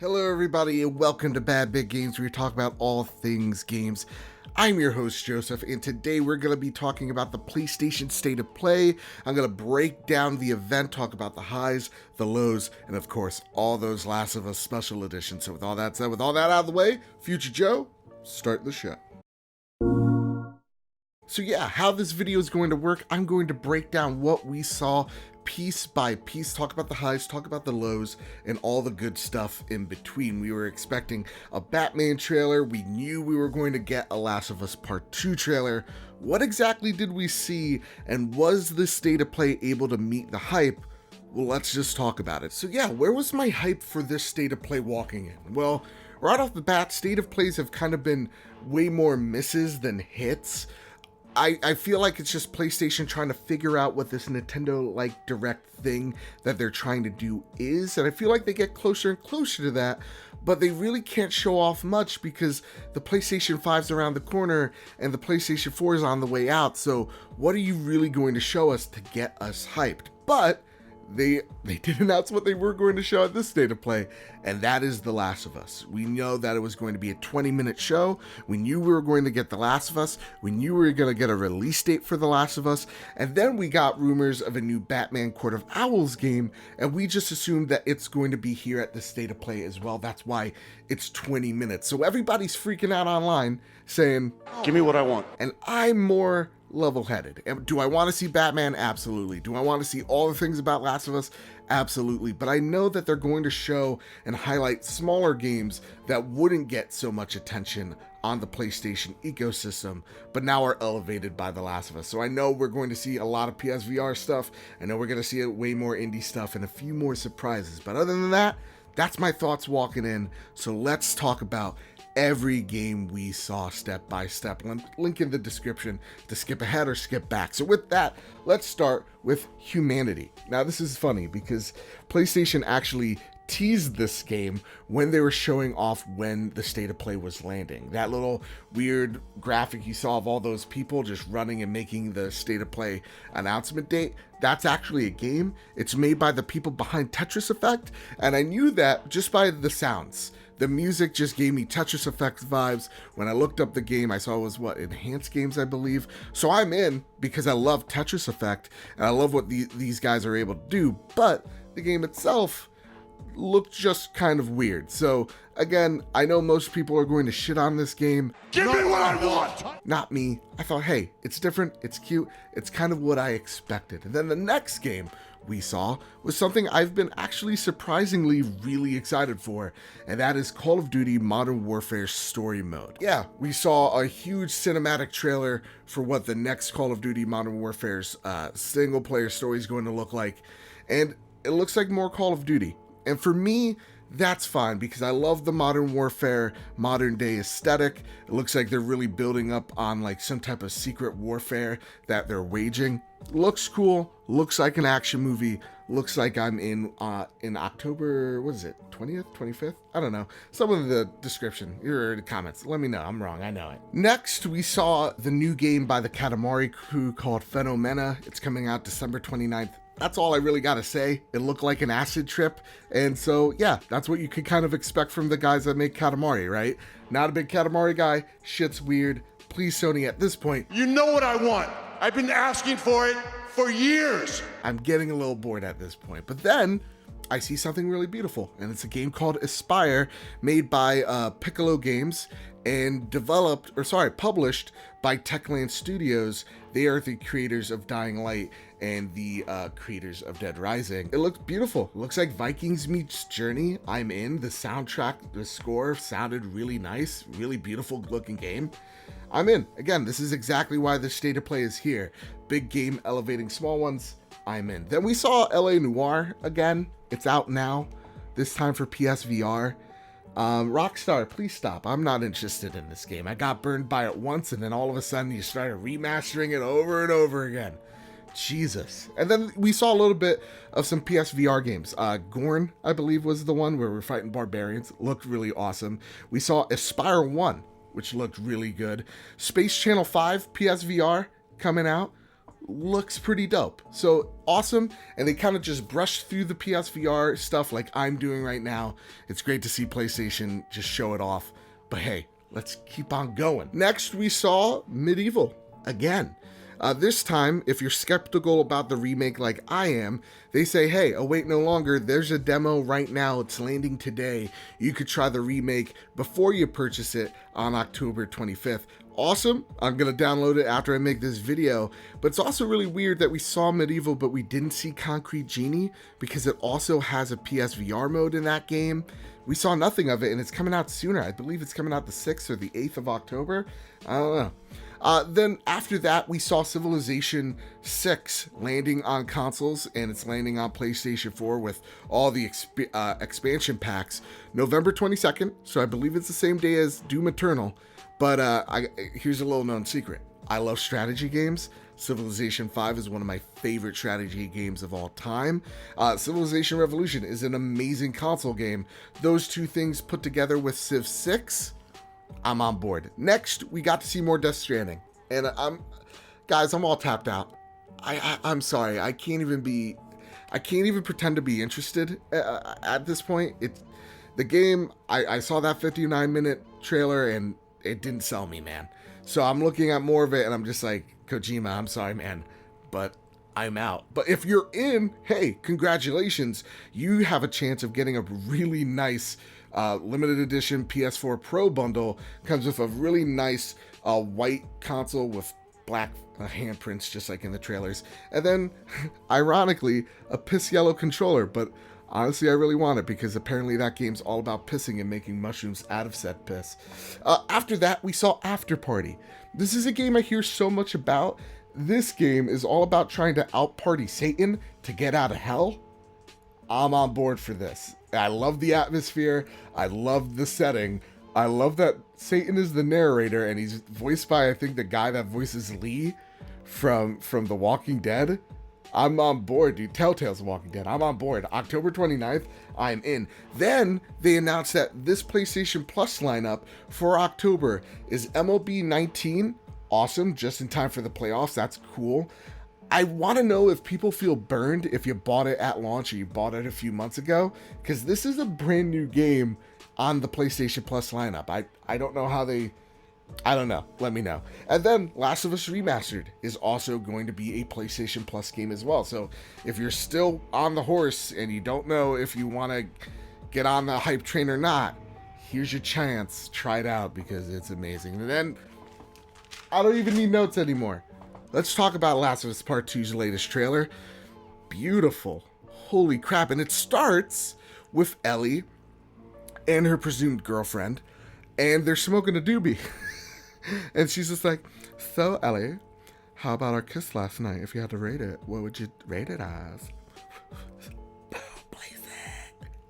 Hello everybody and welcome to Bad Big Games, where we talk about all things games. I'm your host Joseph, and today we're going to be talking about the PlayStation State of Play. I'm going to break down the event, talk about the highs, the lows, and of course all those Last of Us special editions. So with all that said, with all that out of the way, Future Joe, start the show. So yeah, how this video is going to work, I'm going to break down what we saw piece by piece, talk about the highs, talk about the lows, and all the good stuff in between. We were expecting a Batman trailer. We knew we were going to get a Last of Us Part 2 trailer. What exactly did we see, and was the State of Play able to meet the hype? Well, let's just talk about it. So yeah, where was my hype for this State of Play walking in? Well, right off the bat, State of Plays have kind of been way more misses than hits. I feel like it's just PlayStation trying to figure out what this Nintendo-like Direct thing that they're trying to do is, and I feel like they get closer and closer to that, but they really can't show off much because the PlayStation 5's around the corner and the PlayStation 4 is on the way out, so what are you really going to show us to get us hyped? But they did announce what they were going to show at this State of Play, and that is The Last of Us. We know that it was going to be a 20-minute show. We knew we were going to get The Last of Us. We knew we were going to get a release date for The Last of Us, and then we got rumors of a new Batman Court of Owls game, and we just assumed that it's going to be here at the State of Play as well. That's why it's 20 minutes. So everybody's freaking out online saying, give me what I want. And I'm more level-headed. Do I want to see Batman? Absolutely. Do I want to see all the things about Last of Us? Absolutely. But I know that they're going to show and highlight smaller games that wouldn't get so much attention on the PlayStation ecosystem, but now are elevated by The Last of Us. So I know we're going to see a lot of PSVR stuff. I know we're going to see way more indie stuff and a few more surprises. But other than that, that's my thoughts walking in. So let's talk about every game we saw step by step. Link in the description to skip ahead or skip back. So with that, let's start with Humanity. Now this is funny because PlayStation actually teased this game when they were showing off when the State of Play was landing. That little weird graphic you saw of all those people just running and making the State of Play announcement date, that's actually a game. It's made by the people behind Tetris Effect, and I knew that just by the sounds. The music just gave me Tetris Effect vibes. When I looked up the game, I saw it was Enhanced Games, I believe. So I'm in because I love Tetris Effect and I love what these guys are able to do. But the game itself looked just kind of weird. So again, I know most people are going to shit on this game. Give me what I want! Not me. I thought, hey, it's different, it's cute, it's kind of what I expected. And then the next game we saw was something I've been actually surprisingly really excited for, and that is Call of Duty Modern Warfare Story Mode. Yeah, we saw a huge cinematic trailer for what the next Call of Duty Modern Warfare's single player story is going to look like, and it looks like more Call of Duty. And for me, that's fine because I love the Modern Warfare modern day aesthetic. It looks like they're really building up on like some type of secret warfare that they're waging. Looks cool, looks like an action movie, looks like I'm in October, what is it, 20th, 25th? I don't know. Someone in the description, or in the comments, let me know, I'm wrong, I know it. Next, we saw the new game by the Katamari crew called Phenomena. It's coming out December 29th. That's all I really got to say. It looked like an acid trip, and so yeah, that's what you could kind of expect from the guys that make Katamari, right? Not a big Katamari guy, shit's weird. Please, Sony, at this point, You know what I want. I've been asking for it for years. I'm getting a little bored at this point. But then I see something really beautiful, and it's a game called Aspire, made by Piccolo Games and published by Techland Studios. They are the creators of Dying Light and the creators of Dead Rising. It looks beautiful. It looks like Vikings meets Journey. I'm in. The soundtrack, the score sounded really nice, really beautiful looking game. I'm in. Again, this is exactly why the State of Play is here. Big game elevating small ones. I'm in. Then we saw LA Noir again. It's out now, this time for PSVR. Rockstar, please stop. I'm not interested in this game. I got burned by it once, and then all of a sudden you started remastering it over and over again. Jesus. And then we saw a little bit of some PSVR games. Gorn, I believe, was the one where we're fighting barbarians. Looked really awesome. We saw Aspire 1, which looked really good. Space Channel 5 PSVR coming out. looks pretty dope. So awesome. And they kind of just brushed through the PSVR stuff like I'm doing right now. It's great to see PlayStation just show it off. But hey, let's keep on going. Next, we saw Medieval again. This time, if you're skeptical about the remake like I am, they say, hey, await no longer, there's a demo right now, it's landing today. You could try the remake before you purchase it on October 25th. Awesome, I'm gonna download it after I make this video, but it's also really weird that we saw Medieval but we didn't see Concrete Genie because it also has a PSVR mode in that game. We saw nothing of it and it's coming out sooner. I believe it's coming out the 6th or the 8th of October. I don't know. Then after that, we saw Civilization 6 landing on consoles, and it's landing on PlayStation 4 with all the expansion packs November 22nd. So I believe it's the same day as Doom Eternal. But here's a little known secret. I love strategy games. Civilization 5 is one of my favorite strategy games of all time. Civilization Revolution is an amazing console game. Those two things put together with Civ 6, I'm on board. Next, we got to see more Death Stranding. And I'm all tapped out. I'm sorry. I can't even pretend to be interested at this point. The game, I saw that 59-minute trailer and it didn't sell me, man. So I'm looking at more of it and I'm just like, Kojima, I'm sorry, man, but I'm out. But if you're in, hey, congratulations. You have a chance of getting a really nice limited edition PS4 Pro bundle. Comes with a really nice white console with black handprints, just like in the trailers. And then, ironically, a piss yellow controller. But honestly, I really want it because apparently that game's all about pissing and making mushrooms out of said piss. After that, we saw Afterparty. This is a game I hear so much about. This game is all about trying to out-party Satan to get out of hell. I'm on board for this. I love the atmosphere. I love the setting. I love that Satan is the narrator and he's voiced by, I think, the guy that voices Lee from The Walking Dead. I'm on board, dude. Telltale's The Walking Dead. I'm on board. October 29th, I'm in. Then they announced that this PlayStation Plus lineup for October is MLB 19. Awesome. Just in time for the playoffs. That's cool. I want to know if people feel burned if you bought it at launch or you bought it a few months ago, because this is a brand new game on the PlayStation Plus lineup. I don't know how I don't know. Let me know. And then Last of Us Remastered is also going to be a PlayStation Plus game as well. So if you're still on the horse and you don't know if you want to get on the hype train or not, here's your chance. Try it out because it's amazing. And then I don't even need notes anymore. Let's talk about Last of Us Part 2's latest trailer. Beautiful. Holy crap. And it starts with Ellie and her presumed girlfriend, and they're smoking a doobie. And she's just like, so Ellie, how about our kiss last night? If you had to rate it, what would you rate it as?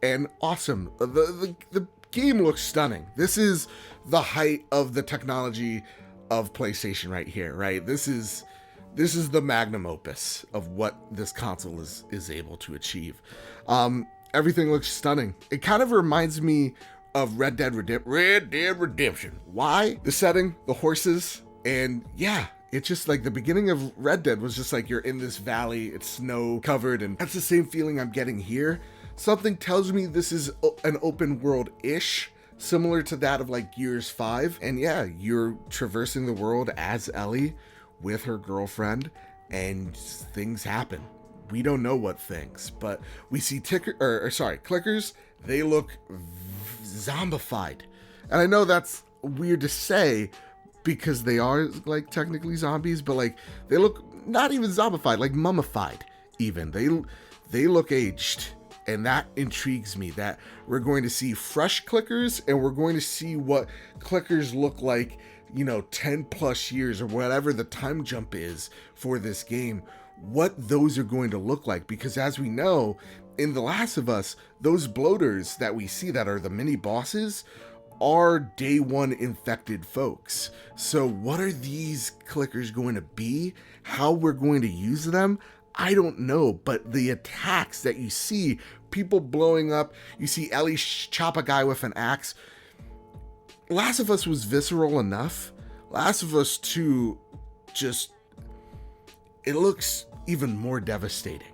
And awesome. The game looks stunning. This is the height of the technology of PlayStation right here, right? This is the magnum opus of what this console is able to achieve. Everything looks stunning. It kind of reminds me of Red Dead Redemption. Why? The setting, the horses, and yeah, it's just like the beginning of Red Dead was just like you're in this valley, it's snow covered, and that's the same feeling I'm getting here. Something tells me this is an open world-ish, similar to that of like Gears 5. And yeah, you're traversing the world as Ellie with her girlfriend, and things happen. We don't know what things, but we see clickers. They look zombified. And I know that's weird to say because they are like technically zombies, but like they look not even zombified, like mummified even. They look aged. And that intrigues me that we're going to see fresh clickers and we're going to see what clickers look like, 10 plus years or whatever the time jump is for this game, what those are going to look like. Because as we know, in The Last of Us, those bloaters that we see that are the mini bosses are day one infected folks. So what are these clickers going to be? How we're going to use them? I don't know, but the attacks that you see, people blowing up, you see Ellie chop a guy with an axe. Last of Us was visceral enough. Last of Us 2 just, it looks even more devastating.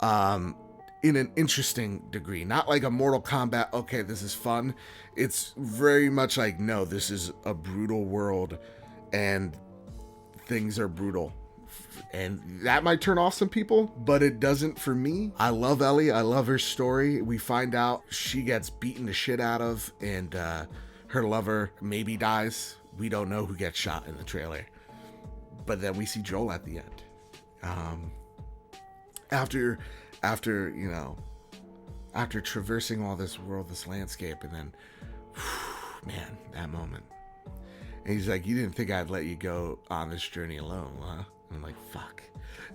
In an interesting degree, not like a Mortal Kombat, okay, this is fun. It's very much like, no, this is a brutal world and things are brutal. And that might turn off some people, but it doesn't for me. I love Ellie. I love her story. We find out she gets beaten the shit out of, and her lover maybe dies. We don't know who gets shot in the trailer. But then we see Joel at the end. After traversing all this world, this landscape, and then, man, that moment. And he's like, you didn't think I'd let you go on this journey alone, huh? I'm like, fuck.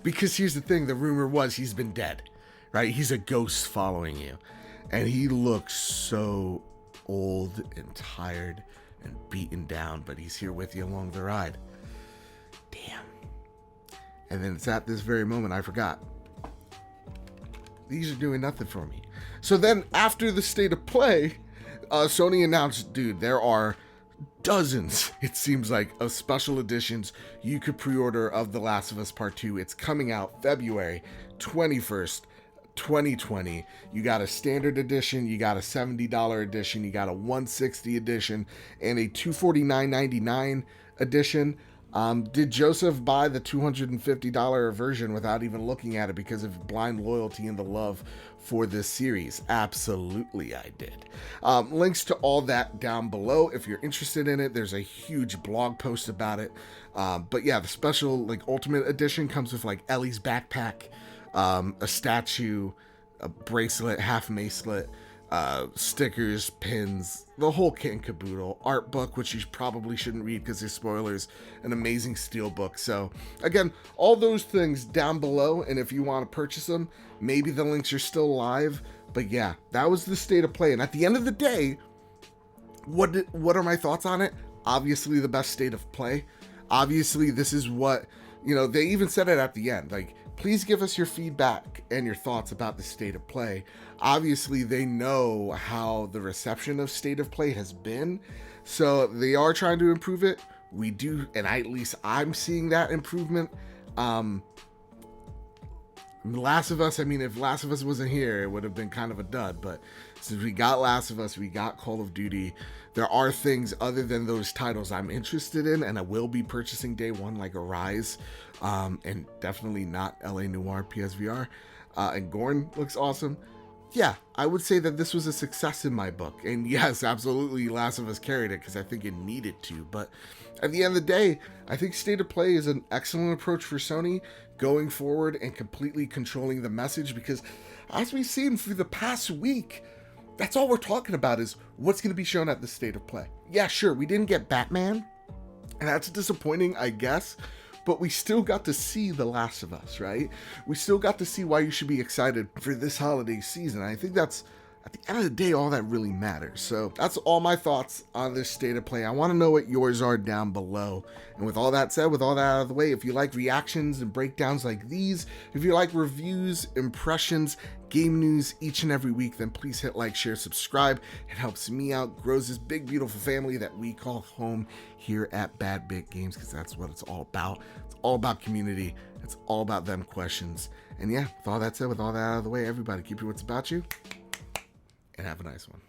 Because here's the thing, the rumor was he's been dead, right? He's a ghost following you. And he looks so old and tired and beaten down, but he's here with you along the ride. Damn. And then it's at this very moment I forgot. These are doing nothing for me. So then after the state of play, Sony announced, dude, there are dozens, it seems like, of special editions you could pre-order of The Last of Us Part 2. It's coming out February 21st, 2020. You got a standard edition, you got a $70 edition, you got a $160 edition, and a $249.99 edition. Did Joseph buy the $250 version without even looking at it because of blind loyalty and the love for this series? Absolutely, I did. Links to all that down below if you're interested in it. There's a huge blog post about it. But yeah, the special Ultimate Edition comes with Ellie's backpack, a statue, a bracelet, half macelet, stickers, pins, the whole kit and caboodle, art book, which you probably shouldn't read because there's spoilers, an amazing steel book. So again, all those things down below, and if you want to purchase them, maybe the links are still live. But yeah, that was the state of play. And at the end of the day, what are my thoughts on it? Obviously the best state of play. Obviously this is what, they even said it at the end, please give us your feedback and your thoughts about the state of play. Obviously, they know how the reception of state of play has been, so they are trying to improve it. We do, and at least I'm seeing that improvement. Last of Us, if Last of Us wasn't here, it would have been kind of a dud, but since we got Last of Us, we got Call of Duty, there are things other than those titles I'm interested in, and I will be purchasing day one, like Arise, and definitely not LA Noir PSVR, and Gorn looks awesome. Yeah, I would say that this was a success in my book, and yes, absolutely, Last of Us carried it, because I think it needed to, but at the end of the day, I think State of Play is an excellent approach for Sony going forward and completely controlling the message, because as we've seen through the past week, that's all we're talking about is what's going to be shown at the State of Play. Yeah, sure, we didn't get Batman, and that's disappointing, I guess, but we still got to see The Last of Us, right? We still got to see why you should be excited for this holiday season. I think that's, at the end of the day, all that really matters. So that's all my thoughts on this State of Play. I want to know what yours are down below. And with all that said, with all that out of the way, if you like reactions and breakdowns like these, if you like reviews, impressions, game news each and every week, then please hit like, share, subscribe. It helps me out, grows this big, beautiful family that we call home here at Bad Bit Games, because that's what it's all about. It's all about community. It's all about them questions. And yeah, with all that said, with all that out of the way, everybody keep your wits about you, and have a nice one.